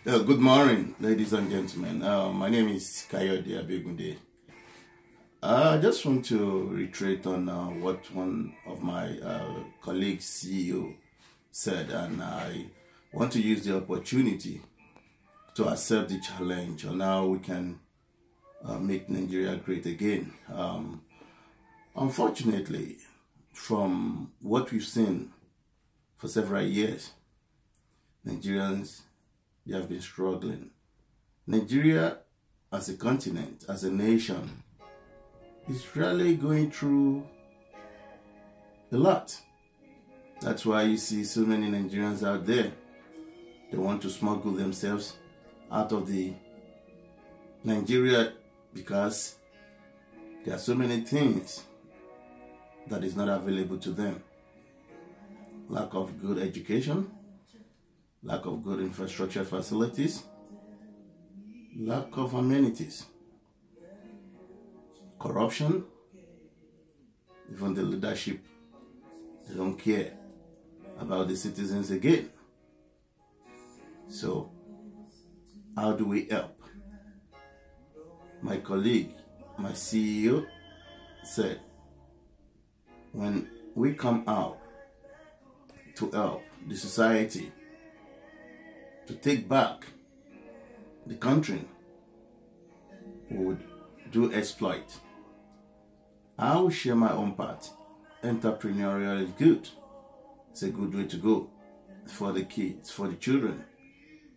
Good morning, ladies and gentlemen. My name is Abi Ajayi. I just want to reiterate on what one of my colleagues, CEO, said, and I want to use the opportunity to accept the challenge on how we can make Nigeria great again. Unfortunately, from what we've seen for several years, Nigerians, they have been struggling. Nigeria as a continent, as a nation, is really going through a lot. That's why you see so many Nigerians out there. They want to smuggle themselves out of the Nigeria because there are so many things that is not available to them. Lack of good education, lack of good infrastructure facilities, lack of amenities, corruption, even the leadership, they don't care about the citizens again. So, how do we help? My colleague, my CEO, said, when we come out to help the society to take back the country, we would do exploit. I will share my own part. Entrepreneurial is good. It's a good way to go for the kids, for the children,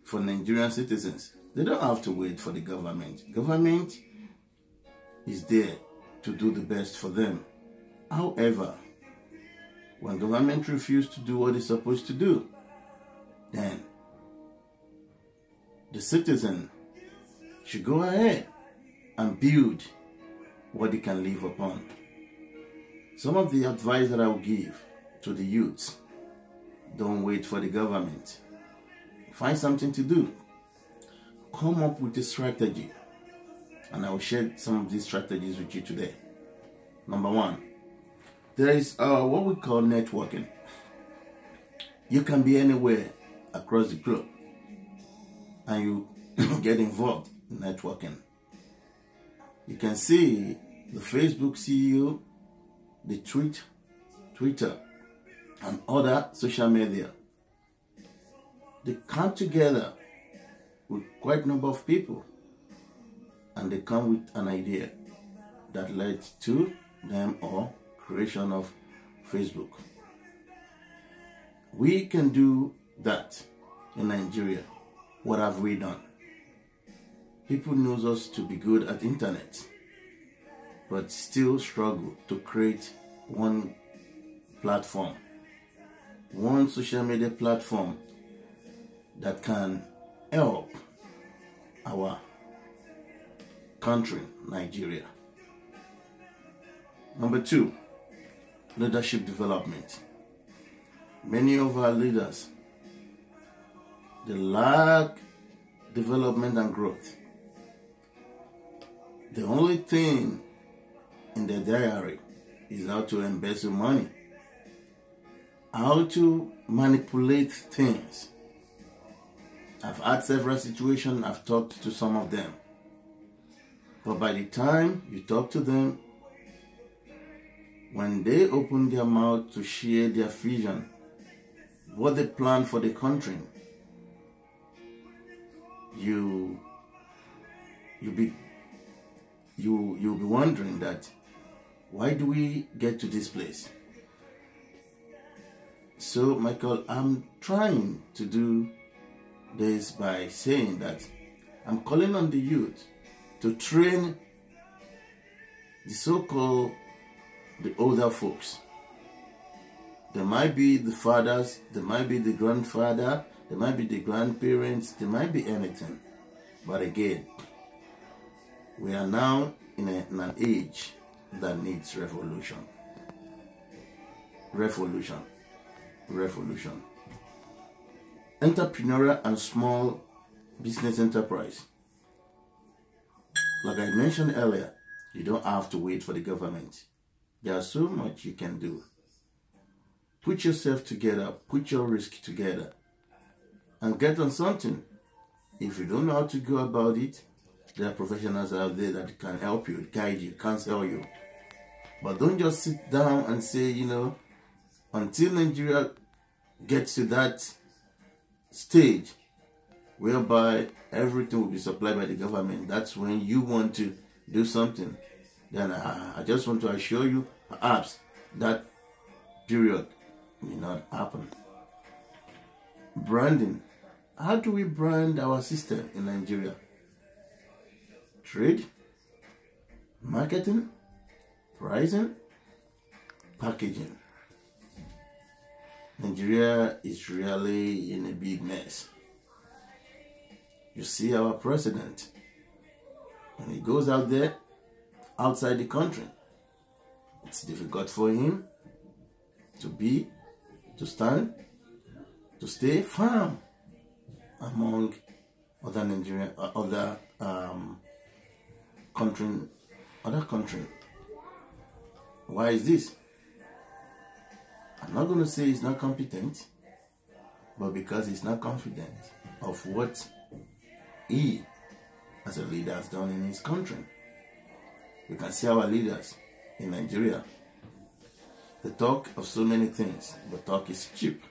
for Nigerian citizens. They don't have to wait for the government. Government is there to do the best for them. However, when government refuses to do what it's supposed to do, then the citizen should go ahead and build what they can live upon. Some of the advice that I will give to the youths: don't wait for the government. Find something to do. Come up with a strategy. And I will share some of these strategies with you today. Number one, there is what we call networking. You can be anywhere across the globe and you get involved in networking. You can see the Facebook CEO, the Twitter, and other social media. They come together with quite a number of people and they come with an idea that led to them or creation of Facebook. We can do that in Nigeria. What have we done? People knows us to be good at internet, but still struggle to create one platform, one social media platform that can help our country, Nigeria. Number two, leadership development. Many of our leaders, they lack development and growth. The only thing in their diary is how to embezzle money, how to manipulate things. I've had several situations, I've talked to some of them. But by the time you talk to them, when they open their mouth to share their vision, what they plan for the country, you'll be wondering that, why do we get to this place? So, Michael, I'm trying to do this by saying that I'm calling on the youth to train the so-called the older folks. There might be the fathers, there might be the grandfather, there might be the grandparents, there might be anything. But again, we are now in an age that needs revolution. Revolution. Revolution. Entrepreneurial and small business enterprise. Like I mentioned earlier, you don't have to wait for the government. There's so much you can do. Put yourself together, put your risk together, and get on something If you don't know how to go about it, there are professionals out there that can help you, guide you, counsel you. But don't just sit down and say, until Nigeria gets to that stage whereby everything will be supplied by the government, that's when you want to do something. Then I just want to assure you, perhaps that period may not happen. Branding. How do we brand our system in Nigeria? Trade, marketing, pricing, packaging. Nigeria is really in a big mess. You see our president, when he goes out there, outside the country, it's difficult for him to stand, to stay firm among other Nigerian, other country. Why is this? I'm not going to say he's not competent, but because he's not confident of what he as a leader has done in his country. You can see our leaders in Nigeria. They talk of so many things, but talk is cheap.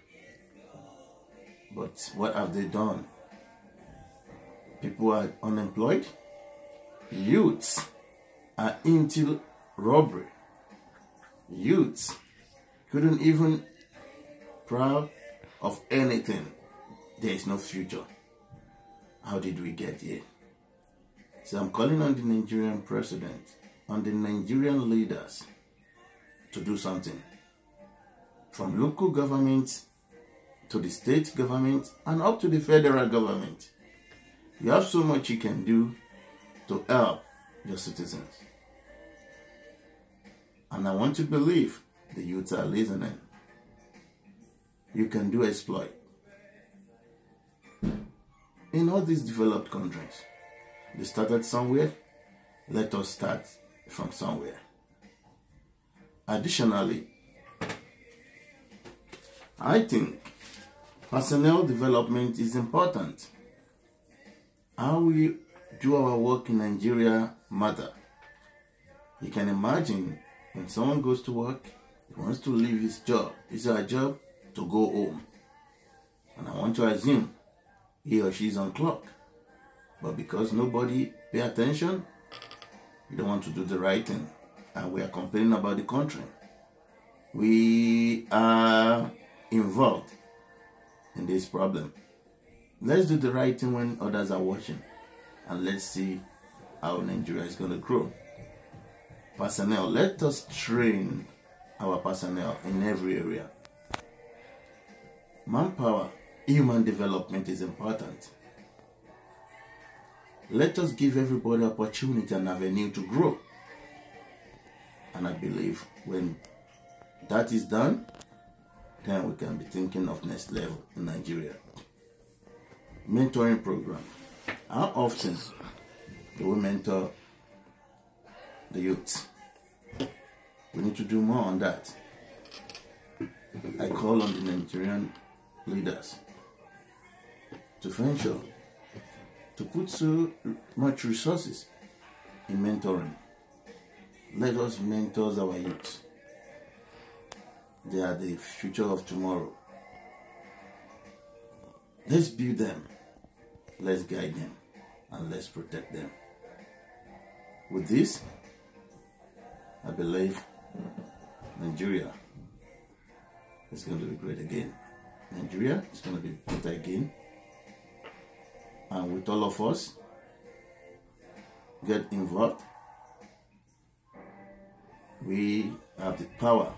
But what have they done? People are unemployed. Youths are into robbery. Youths couldn't even proud of anything. There is no future. How did we get here? So I'm calling on the Nigerian president, on the Nigerian leaders to do something. From local government to the state government and up to the federal government. You have so much you can do to help your citizens. And I want to believe the youths are listening. You can do exploit. In all these developed countries, they started somewhere. Let us start from somewhere. Additionally, I think personnel development is important. How we do our work in Nigeria matter. You can imagine when someone goes to work, he wants to leave his job. It's our job to go home. And I want to assume he or she is on clock. But because nobody pay attention, we don't want to do the right thing. And we are complaining about the country. We are involved in this problem. Let's do the right thing when others are watching. And let's see how Nigeria is going to grow. Personnel. Let us train our personnel in every area. Manpower, human development is important. Let us give everybody opportunity and avenue to grow. And I believe when that is done, then we can be thinking of next level in Nigeria. Mentoring program. How often do we mentor the youth? We need to do more on that. I call on the Nigerian leaders to venture, to put so much resources in mentoring. Let us mentor our youth. They are the future of tomorrow. Let's build them. Let's guide them. And let's protect them. With this, I believe Nigeria is going to be great again. Nigeria is going to be better again. And with all of us, get involved. We have the power,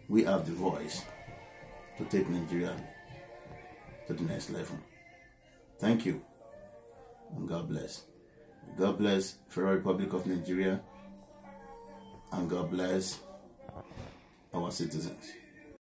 we have the voice to take Nigeria to the next level. Thank you, and God bless. God bless Federal Republic of Nigeria, and God bless our citizens.